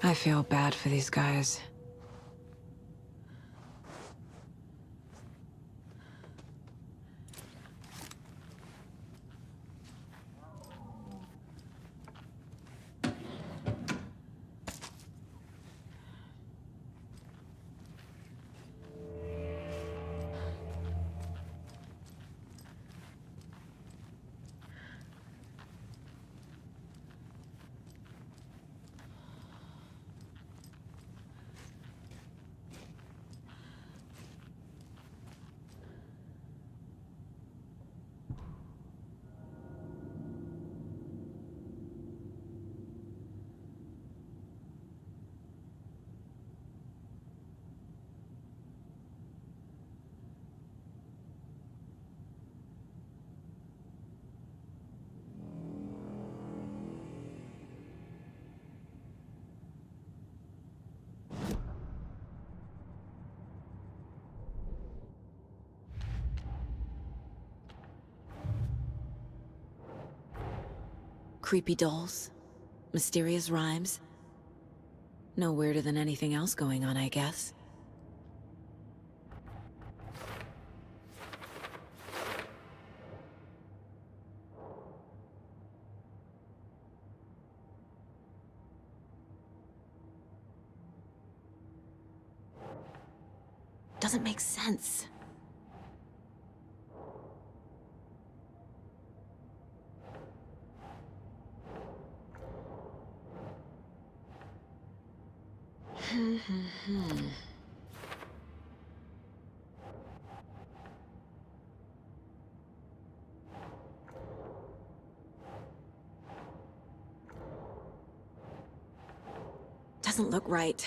I feel bad for these guys. Creepy dolls, mysterious rhymes. No weirder than anything else going on, I guess. Doesn't make sense. Doesn't look right.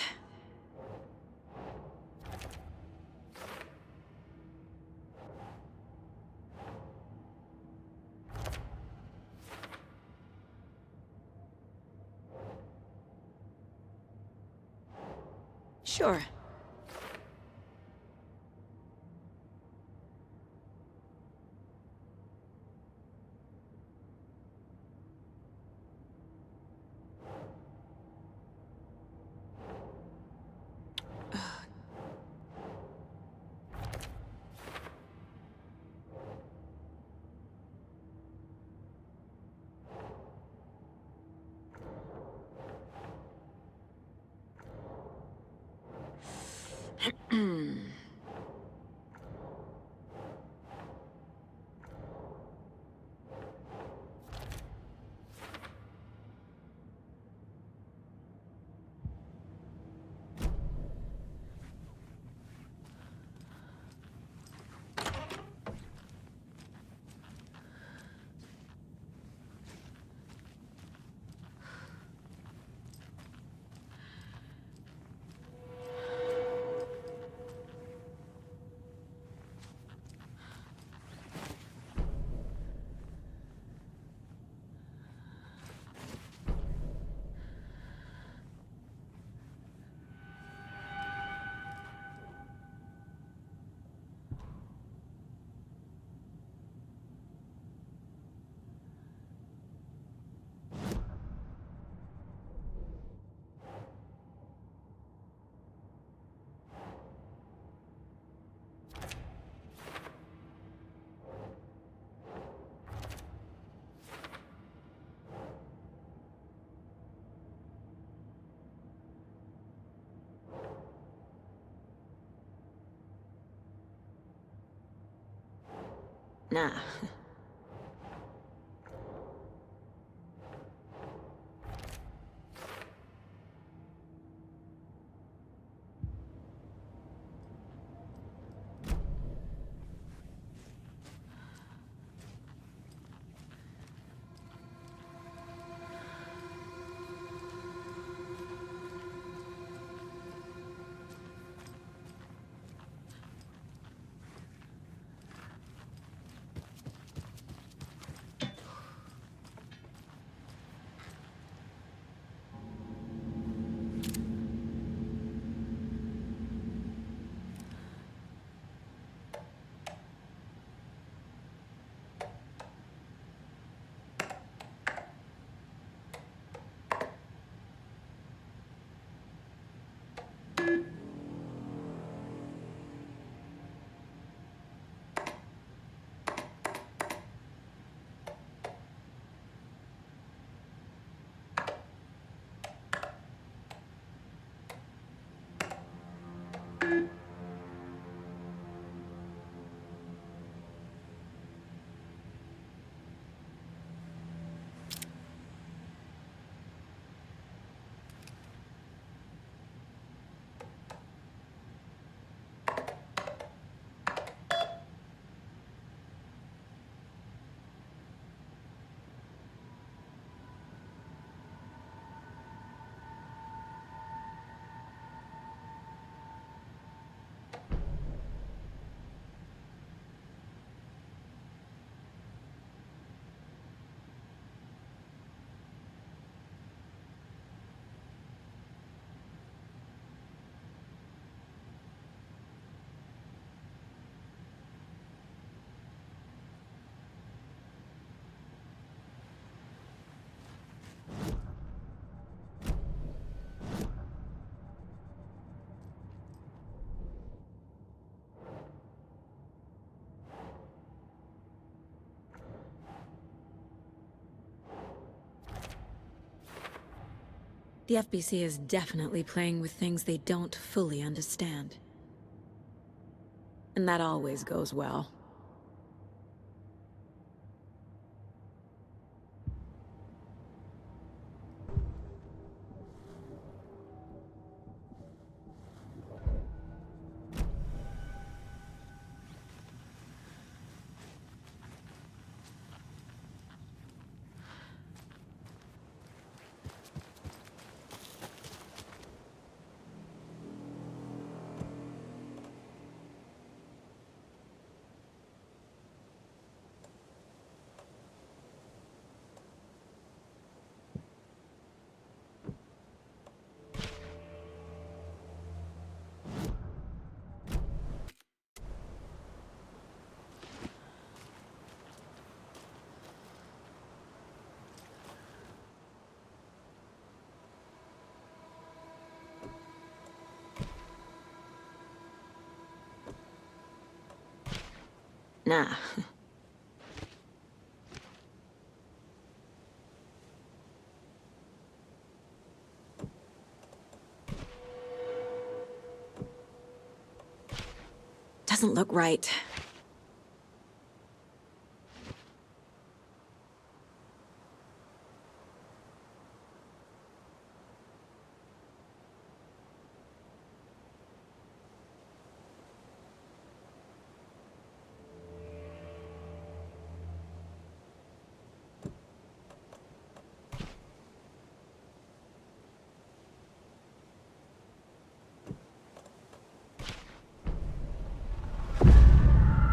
Sure. Nah. The FBC is definitely playing with things they don't fully understand. And that always goes well. Nah. Doesn't look right.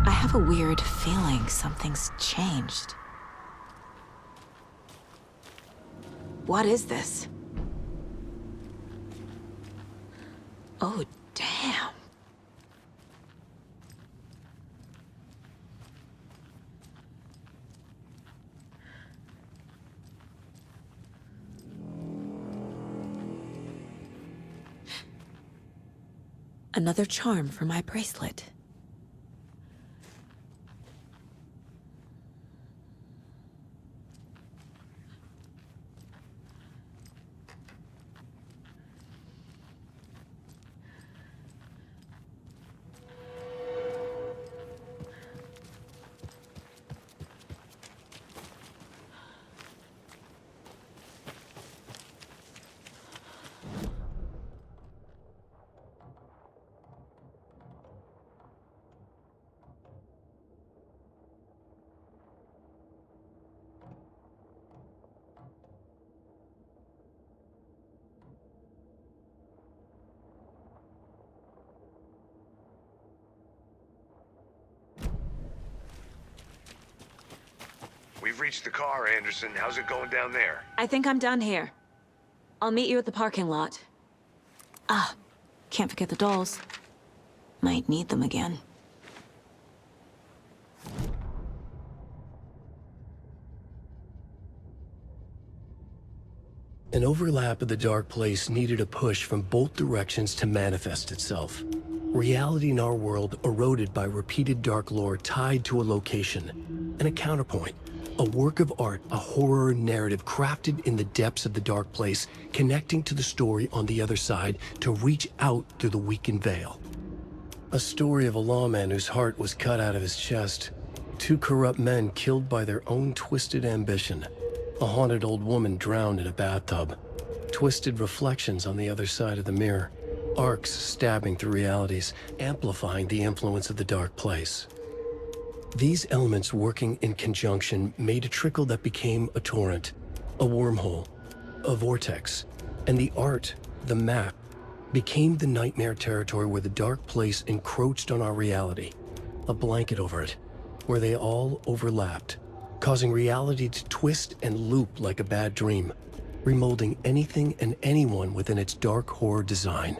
I have a weird feeling something's changed. What is this? Oh, damn. Another charm for my bracelet. you've reached the car, Anderson. How's it going down there? I think I'm done here. I'll meet you at the parking lot. Ah, can't forget the dolls. Might need them again. An overlap of the dark place needed a push from both directions to manifest itself. Reality in our world eroded by repeated dark lore tied to a location, and a counterpoint, a work of art, a horror narrative crafted in the depths of the dark place, connecting to the story on the other side to reach out through the weakened veil. A story of a lawman whose heart was cut out of his chest, two corrupt men killed by their own twisted ambition, a haunted old woman drowned in a bathtub, twisted reflections on the other side of the mirror, arcs stabbing through realities, amplifying the influence of the dark place. These elements working in conjunction made a trickle that became a torrent, a wormhole, a vortex, and the art, the map, became the nightmare territory where the dark place encroached on our reality, a blanket over it, where they all overlapped, causing reality to twist and loop like a bad dream, remolding anything and anyone within its dark horror design.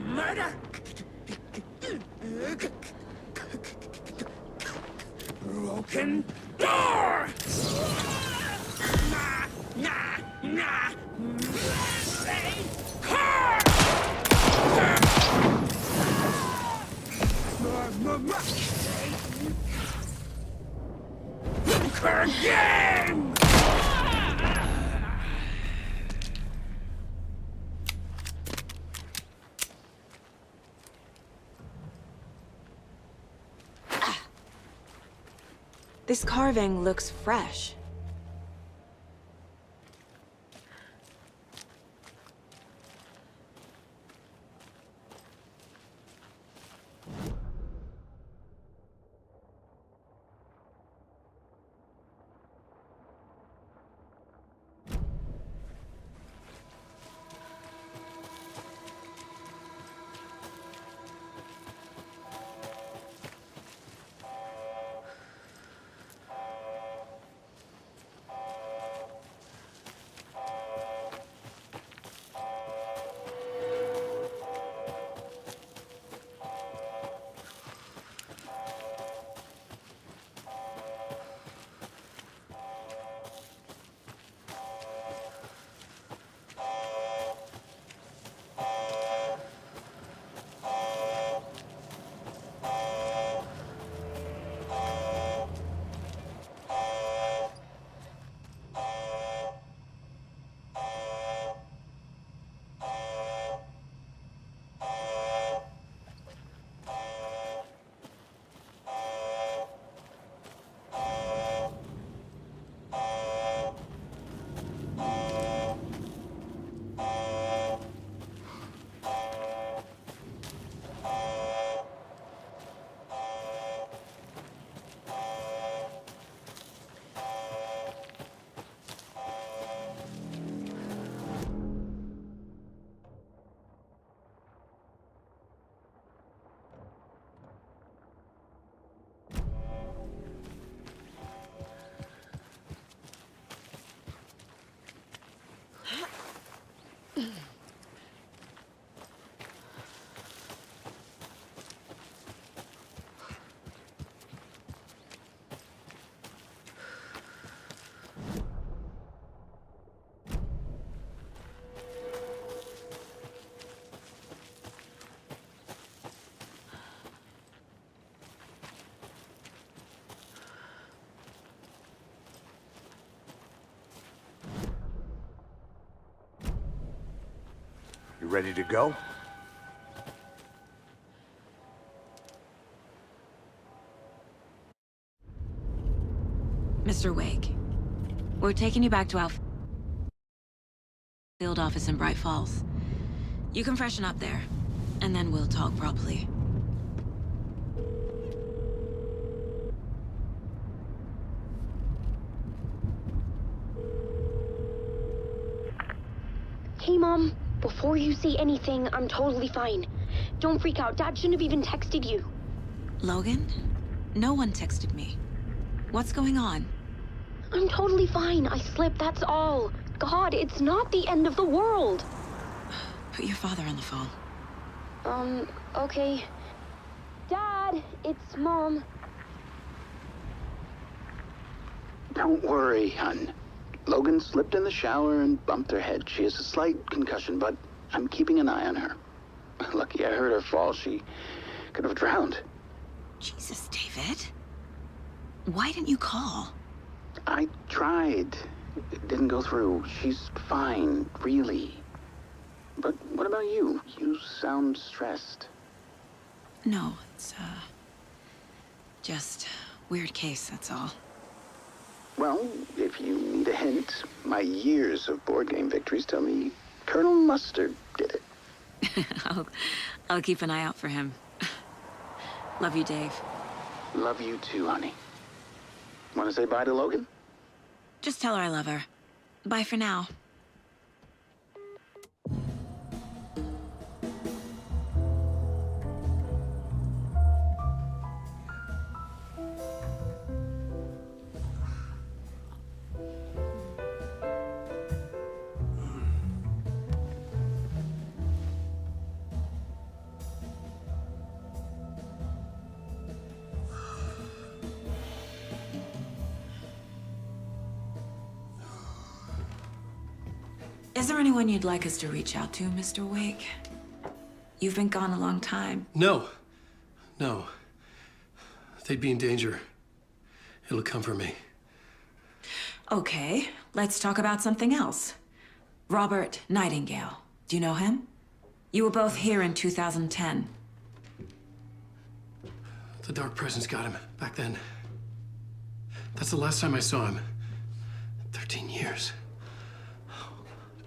Murder! Broken door! Nah, nah, nah! Car! Game! This carving looks fresh. You ready to go? Mr. Wake, we're taking you back to our field office in Braight-Fålls. You can freshen up there, and then we'll talk properly. Hey, Mom. Before you say anything, I'm totally fine. Don't freak out. Dad shouldn't have even texted you. Logan? No one texted me. What's going on? I'm totally fine. I slipped, that's all. God, it's not the end of the world. Put your father on the phone. Okay. Dad, it's Mom. Don't worry, hon. Logan slipped in the shower and bumped her head. She has a slight concussion, but I'm keeping an eye on her. Lucky I heard her fall. She could have drowned. Jesus, David. Why didn't you call? I tried. It didn't go through. She's fine, really. But what about you? You sound stressed. No, it's, just weird case, that's all. Well, if you need a hint, my years of board game victories tell me Colonel Mustard did it. I'll keep an eye out for him. Love you, Dave. Love you too, honey. Want to say bye to Logan? Just tell her I love her. Bye for now. Is there anyone you'd like us to reach out to, Mr. Wake? You've been gone a long time. No. No. They'd be in danger. It'll come for me. Okay, let's talk about something else. Robert Nightingale. Do you know him? You were both here in 2010. The Dark Presence got him back then. That's the last time I saw him. 13 years.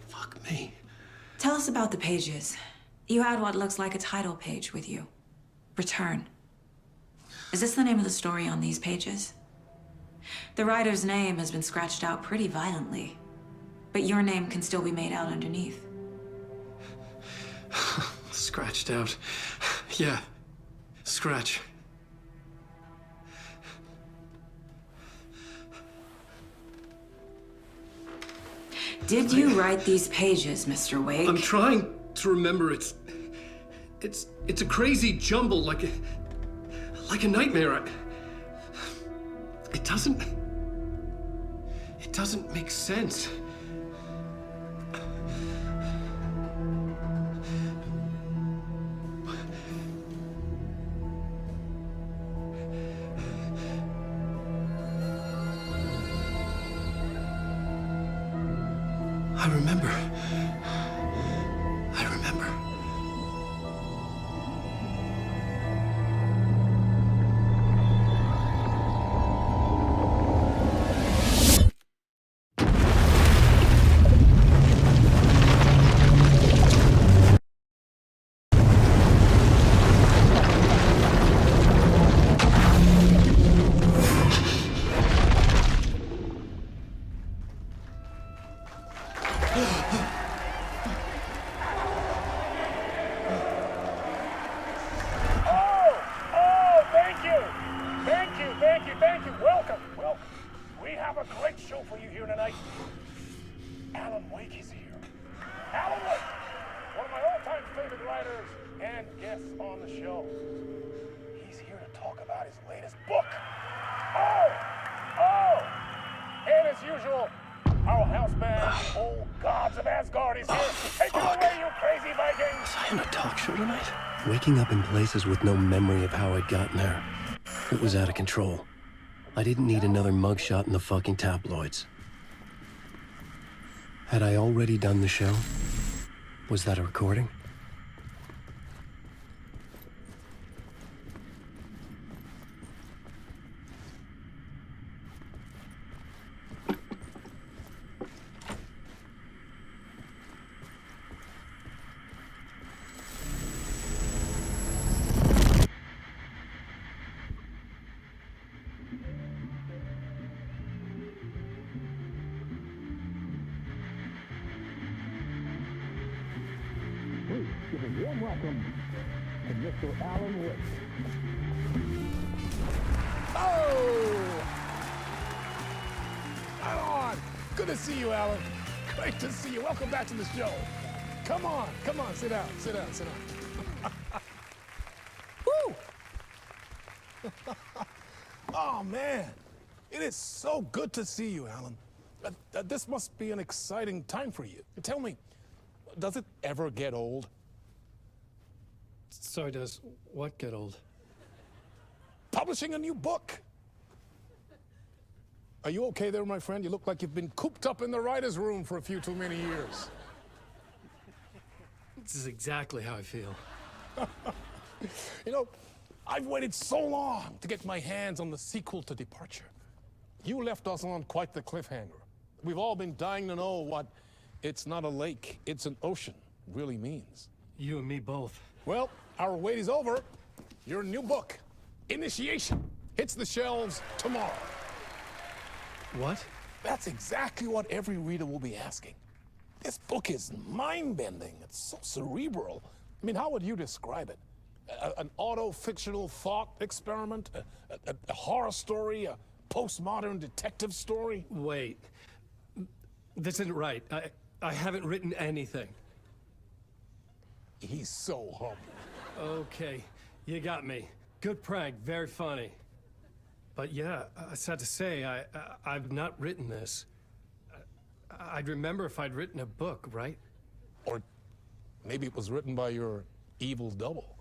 Fuck me. Tell us about the pages. You had what looks like a title page with you. Return. Is this the name of the story on these pages? The writer's name has been scratched out pretty violently, but your name can still be made out underneath. Scratched out. Yeah. Scratch. Did you write these pages, Mr. Wake? I'm trying to remember. It's a crazy jumble, like a nightmare. It doesn't make sense. I remember. Welcome. We have a great show for you here tonight. Alana Uweyka is here. Alana Uweyka, one of my all-time favorite writers and guests on the show. He's here to talk about his latest book. And as usual, our house band, old gods of Asgard, is here. Take it away, you crazy Vikings! Was I on a talk show tonight? Waking up in places with no memory of how I'd gotten there. It was out of control. I didn't need another mugshot in the fucking tabloids. Had I already done the show? Was that a recording? Give a warm welcome to Mr. Alan Wake. Oh! Alan! Good to see you, Alan. Great to see you. Welcome back to the show. Come on, sit down, sit down, sit down. Woo! Oh, man. It is so good to see you, Alan. This must be an exciting time for you. Tell me, does it ever get old? Sorry, does what get old? Publishing a new book. Are you okay there, my friend? You look like you've been cooped up in the writer's room for a few too many years. This is exactly how I feel. You know, I've waited so long to get my hands on the sequel to Departure. You left us on quite the cliffhanger. We've all been dying to know what "it's not a lake, it's an ocean" really means. You and me both. Well, our wait is over. Your new book, Initiation, hits the shelves tomorrow. What? That's exactly what every reader will be asking. This book is mind-bending. It's so cerebral. I mean, how would you describe it? An auto-fictional thought experiment? A horror story? A postmodern detective story? Wait. This isn't right. I haven't written anything. He's so humble. Okay, you got me. Good prank, very funny. But yeah, sad to say, I've not written this. I'd remember if I'd written a book, right? Or maybe it was written by your evil double.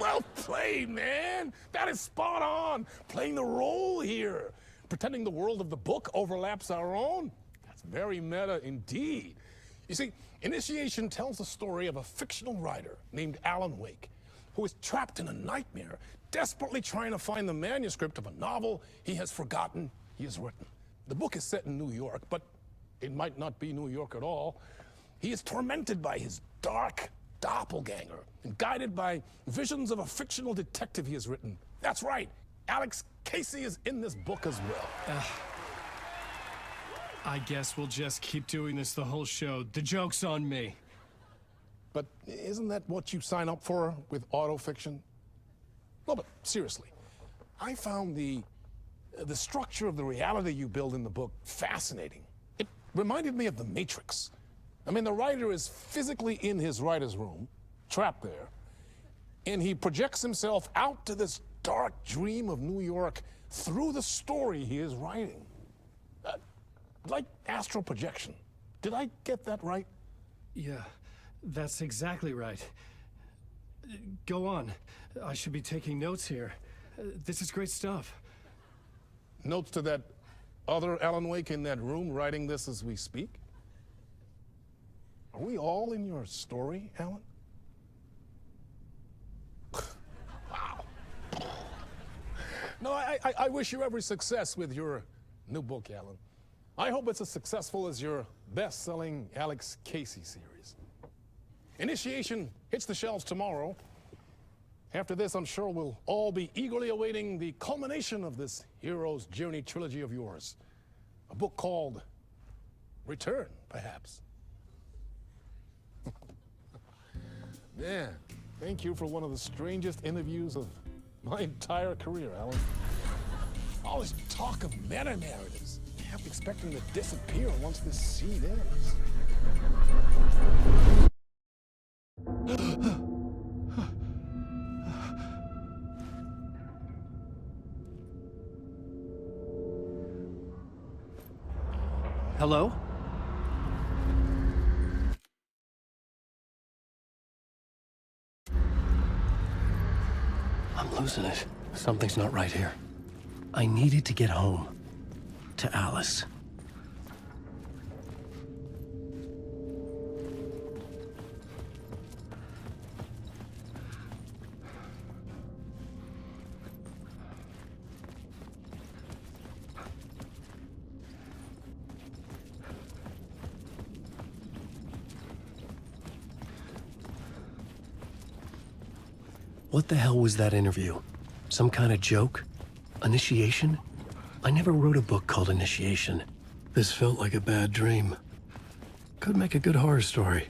Well played, man! That is spot on! Playing the role here. Pretending the world of the book overlaps our own. That's very meta indeed. You see, Initiation tells the story of a fictional writer named Alan Wake, who is trapped in a nightmare, desperately trying to find the manuscript of a novel he has forgotten he has written. The book is set in New York, but it might not be New York at all. He is tormented by his dark doppelganger and guided by visions of a fictional detective he has written. That's right, Alex Кейси is in this book as well. I guess we'll just keep doing this the whole show. The joke's on me. But isn't that what you sign up for with autofiction? No, but seriously, I found the structure of the reality you build in the book fascinating. It reminded me of The Matrix. I mean, the writer is physically in his writer's room, trapped there, and he projects himself out to this dark dream of New York through the story he is writing. Like astral projection. Did I get that right? Yeah, that's exactly right. Go on. I should be taking notes here. This is great stuff. Notes to that other Alan Wake in that room writing this as we speak? Are we all in your story, Alan? Wow. No, I wish you every success with your new book, Alan. I hope it's as successful as your best-selling Alex Кейси series. Initiation hits the shelves tomorrow. After this, I'm sure we'll all be eagerly awaiting the culmination of this hero's journey trilogy of yours. A book called Return, perhaps. Man, thank you for one of the strangest interviews of my entire career, Alan. All this talk of meta-narratives. I'm expecting to disappear once this scene ends. Hello? I'm losing it. Something's not right here. I needed to get home. To Alice. What the hell was that interview? Some kind of joke? Initiation? I never wrote a book called Initiation. This felt like a bad dream. Could make a good horror story.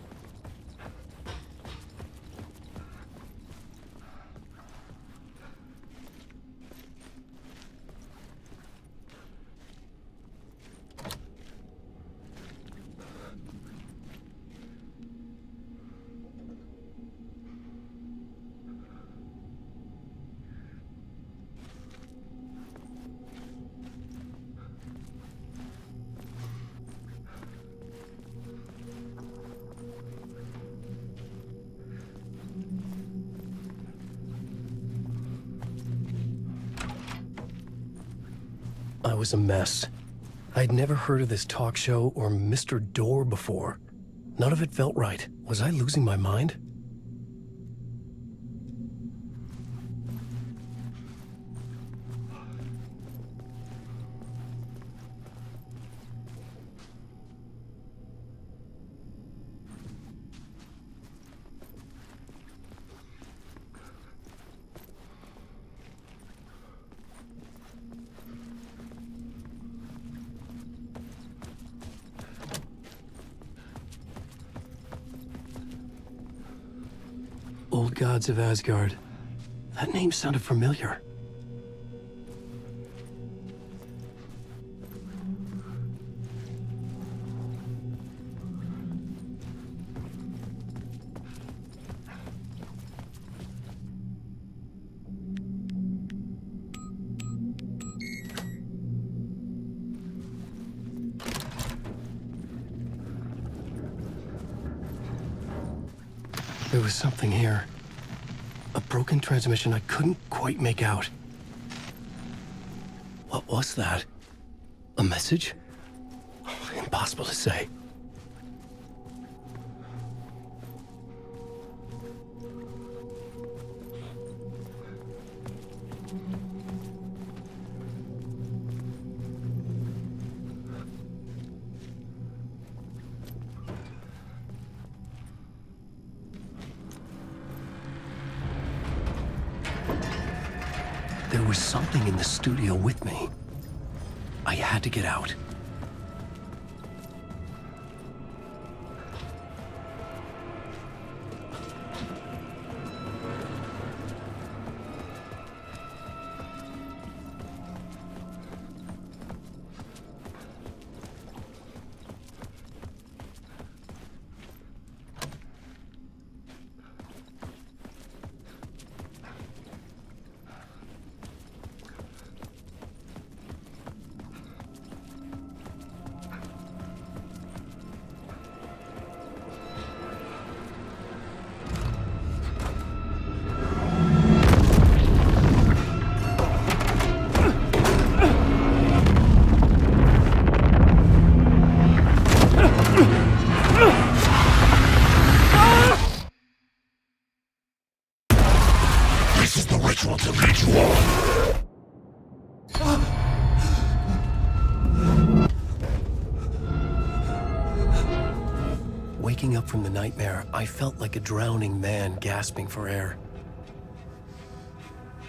I was a mess. I'd never heard of this talk show or Mr. Door before. None of it felt right. Was I losing my mind? Old Gods of Asgard. That name sounded familiar. There was something here. A broken transmission I couldn't quite make out. What was that? A message? Impossible to say. There was something in the studio with me. I had to get out. Waking up from the nightmare, I felt like a drowning man gasping for air.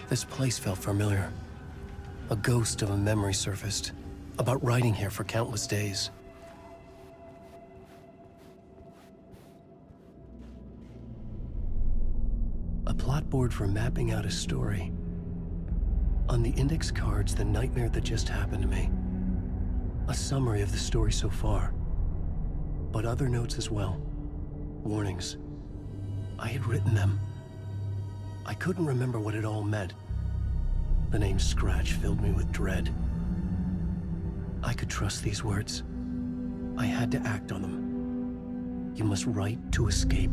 This place felt familiar. A ghost of a memory surfaced, about writing here for countless days. A plot board for mapping out a story. On the index cards, the nightmare that just happened to me. A summary of the story so far. But other notes as well. Warnings. I had written them. I couldn't remember what it all meant. The name Scratch filled me with dread. I could trust these words. I had to act on them. You must write to escape.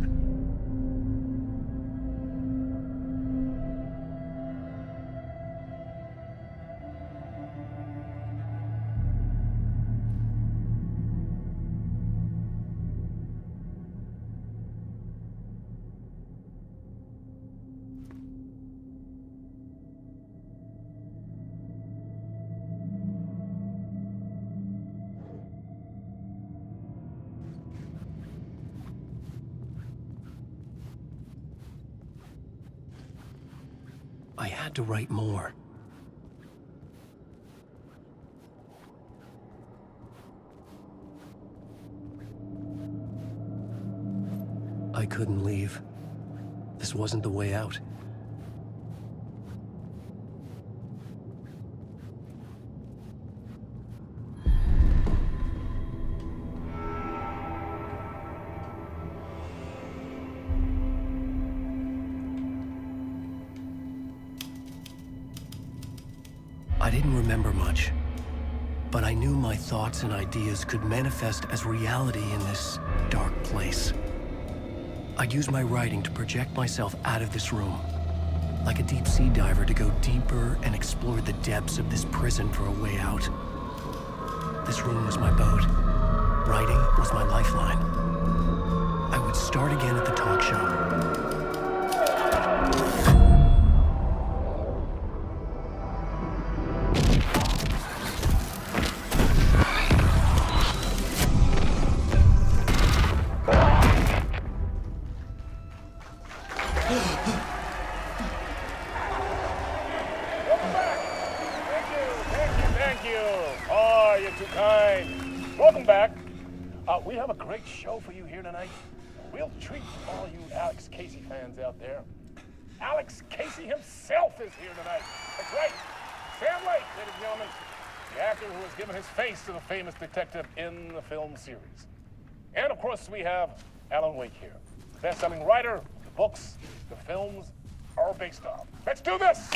had to write more. I couldn't leave. This wasn't the way out. I didn't remember much, but I knew my thoughts and ideas could manifest as reality in this dark place. I'd use my writing to project myself out of this room, like a deep-sea diver to go deeper and explore the depths of this prison for a way out. This room was my boat. Writing was my lifeline. I would start again at the talk show. We have a great show for you here tonight. We'll treat all you Alex Casey fans out there. Alex Casey himself is here tonight. That's right. Sam Lake, ladies and gentlemen, the actor who has given his face to the famous detective in the film series. And of course, we have Alana Uweyka here, best-selling writer. The books, the films are based on. Let's do this!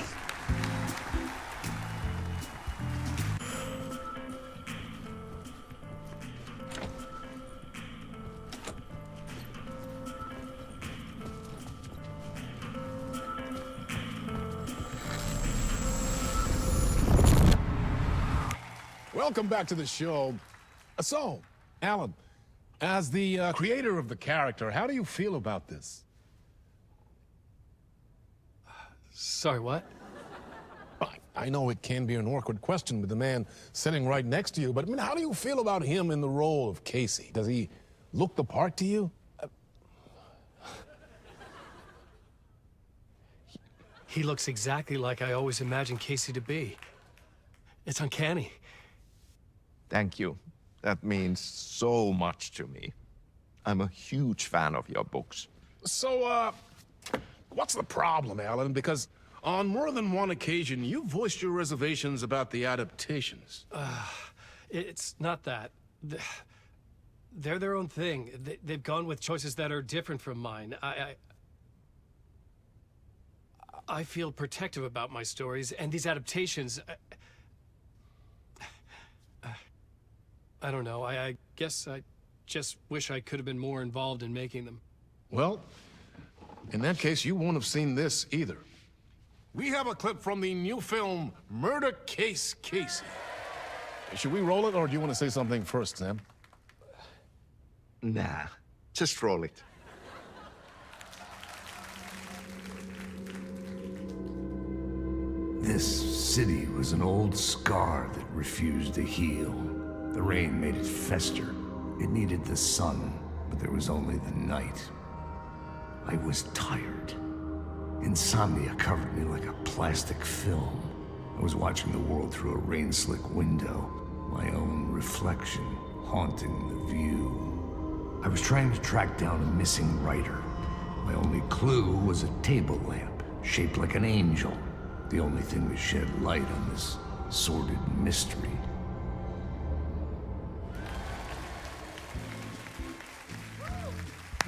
Welcome back to the show. So, Alan, as the creator of the character, how do you feel about this? Sorry, what? I know it can be an awkward question with the man sitting right next to you, but I mean, how do you feel about him in the role of Casey? Does he look the part to you? He looks exactly like I always imagined Casey to be. It's uncanny. Thank you. That means so much to me. I'm a huge fan of your books. So, what's the problem, Alan? Because on more than one occasion, you voiced your reservations about the adaptations. It's not that. They're their own thing. They've gone with choices that are different from mine. I feel protective about my stories, and these adaptations... I don't know. I guess I just wish I could have been more involved in making them. Well, in that case, you won't have seen this either. We have a clip from the new film, Murder Case Casey. Should we roll it, or do you want to say something first, Sam? Nah, just roll it. This city was an old scar that refused to heal. The rain made it fester. It needed the sun, but there was only the night. I was tired. Insomnia covered me like a plastic film. I was watching the world through a rain-slick window, my own reflection haunting the view. I was trying to track down a missing writer. My only clue was a table lamp, shaped like an angel. The only thing that shed light on this sordid mystery.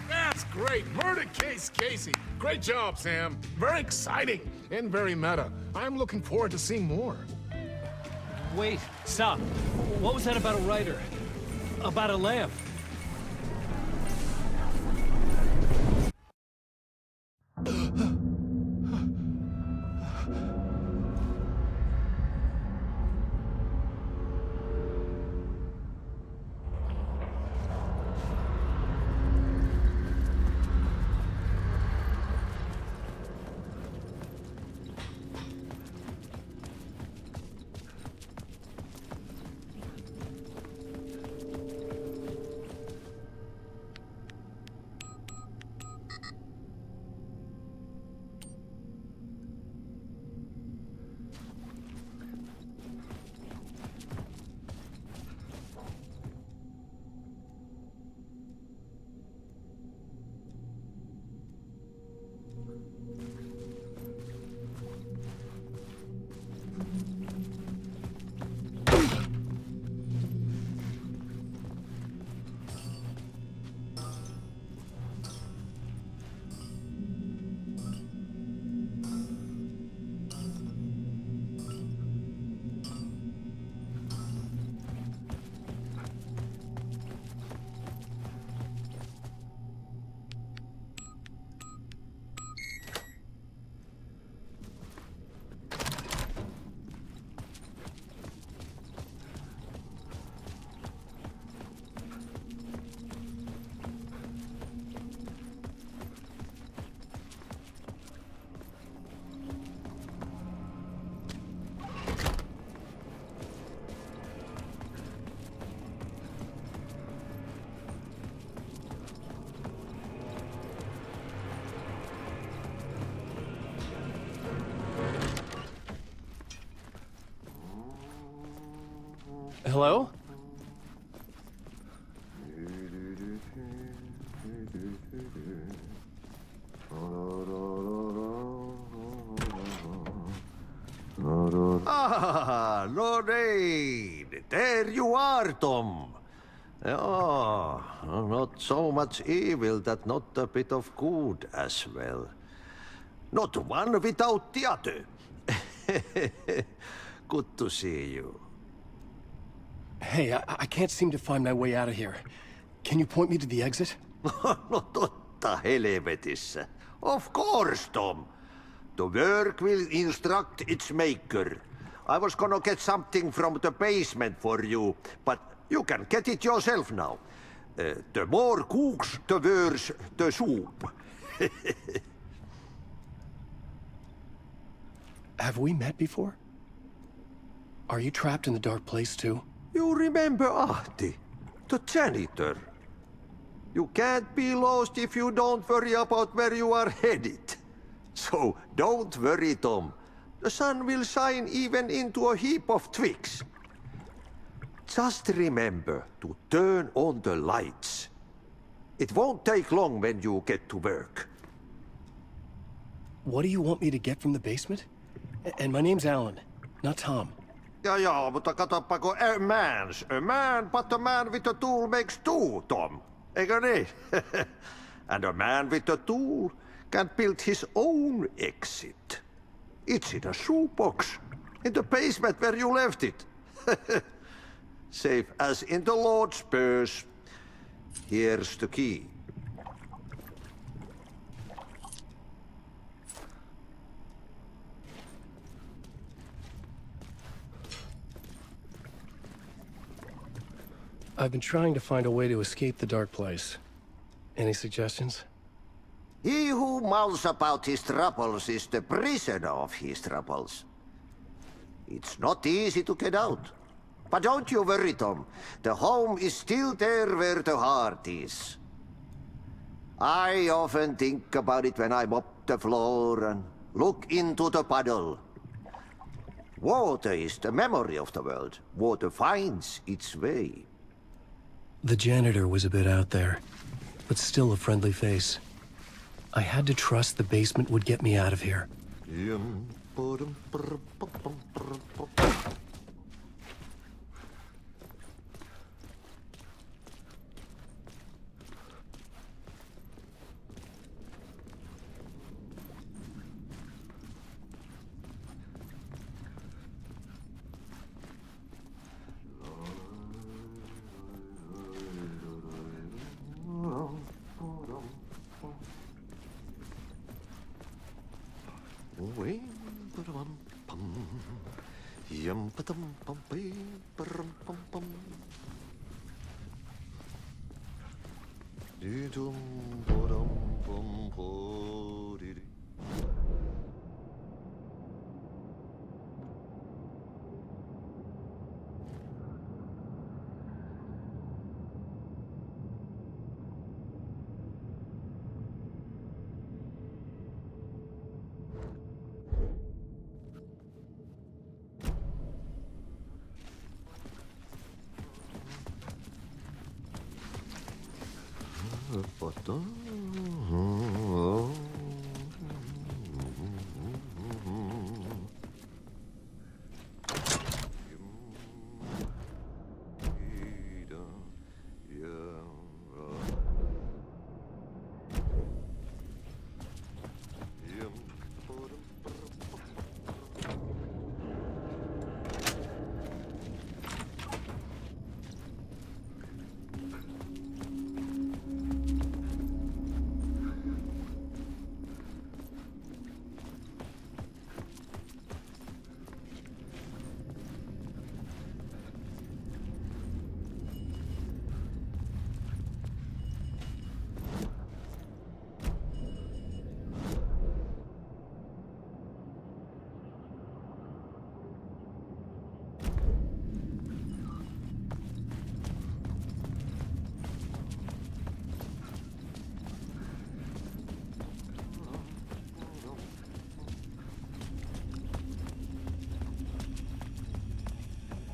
That's great! Murder Case Casey! Great job, Sam. Very exciting and very meta. I'm looking forward to seeing more. Wait, stop. What was that about a writer? About a lamp? Hello? Ah, Lorraine! There you are, Tom. Oh, not so much evil that not a bit of good as well. Not one without the other. Good to see you. Hey, I can't seem to find my way out of here. Can you point me to the exit? No totta helvetissä. Of course, Tom. The work will instruct its maker. I was gonna get something from the basement for you, but you can get it yourself now. The more cooks, the worse the soup. Have we met before? Are you trapped in the dark place too? You remember Ahti, the janitor. You can't be lost if you don't worry about where you are headed. So don't worry, Tom. The sun will shine even into a heap of twigs. Just remember to turn on the lights. It won't take long when you get to work. What do you want me to get from the basement? And my name's Alan, not Tom. Ja, mutta katoppa kun a man, but a man with a tool makes two, Tom. Eikö niin? And a man with a tool can build his own exit. It's in a shoebox, in the basement where you left it. Safe as in the Lord's purse. Here's the key. I've been trying to find a way to escape the dark place. Any suggestions? He who mouths about his troubles is the prisoner of his troubles. It's not easy to get out. But don't you worry, Tom. The home is still there where the heart is. I often think about it when I mop the floor and look into the puddle. Water is the memory of the world. Water finds its way. The janitor was a bit out there, but still a friendly face. I had to trust the basement would get me out of here.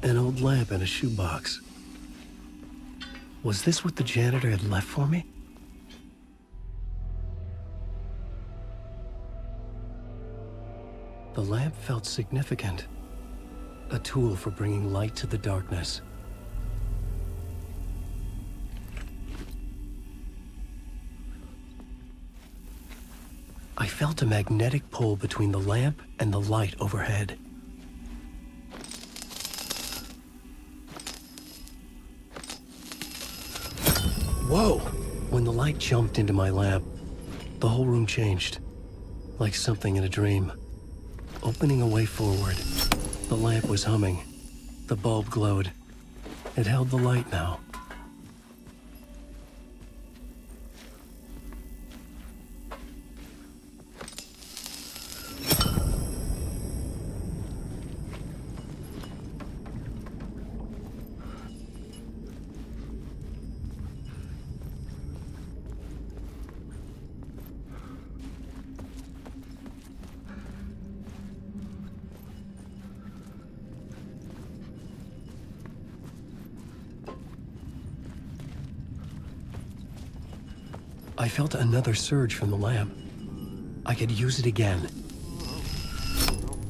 An old lamp in a shoebox. Was this what the janitor had left for me? The lamp felt significant. A tool for bringing light to the darkness. I felt a magnetic pull between the lamp and the light overhead. Whoa! When the light jumped into my lamp, the whole room changed. Like something in a dream. Opening a way forward. The lamp was humming. The bulb glowed. It held the light now. I felt another surge from the lamp. I could use it again.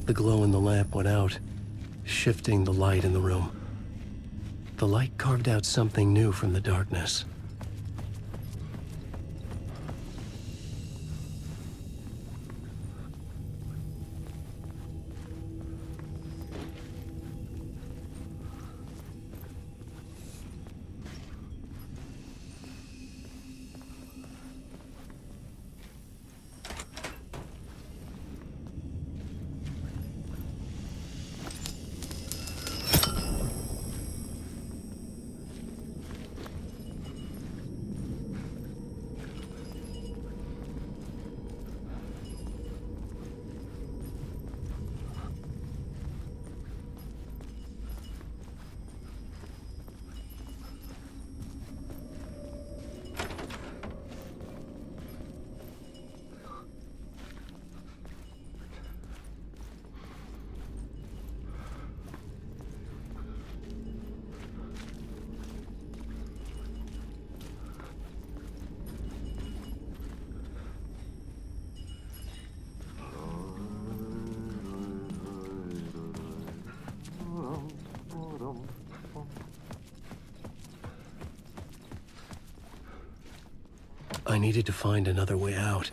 The glow in the lamp went out, shifting the light in the room. The light carved out something new from the darkness. I needed to find another way out.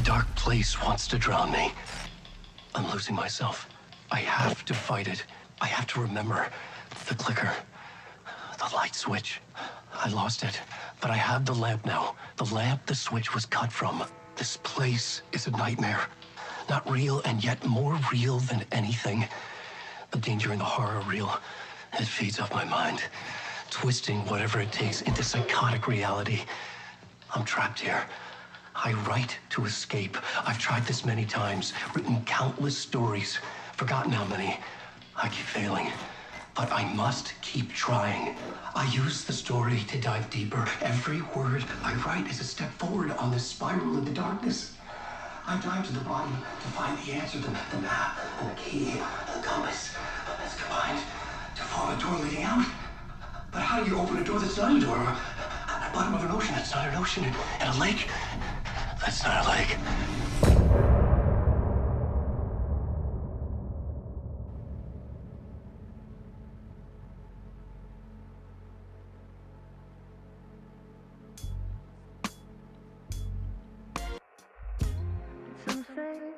Dark place wants to drown me. I'm losing myself. I have to fight it. I have to remember. The clicker. The light switch. I lost it. But I have the lamp now. The lamp the switch was cut from. This place is a nightmare. Not real, and yet more real than anything. The danger and the horror are real. It feeds off my mind, twisting whatever it takes into psychotic reality. I'm trapped here. I write to escape. I've tried this many times, written countless stories, forgotten how many. I keep failing, but I must keep trying. I use the story to dive deeper. Every word I write is a step forward on this spiral into darkness. I dive to the bottom to find the answer, the map, and the key, and the compass. It's combined to form a door leading out. But how do you open a door that's not a door? At the bottom of an ocean that's not an ocean, and a lake that's not a lake. Some say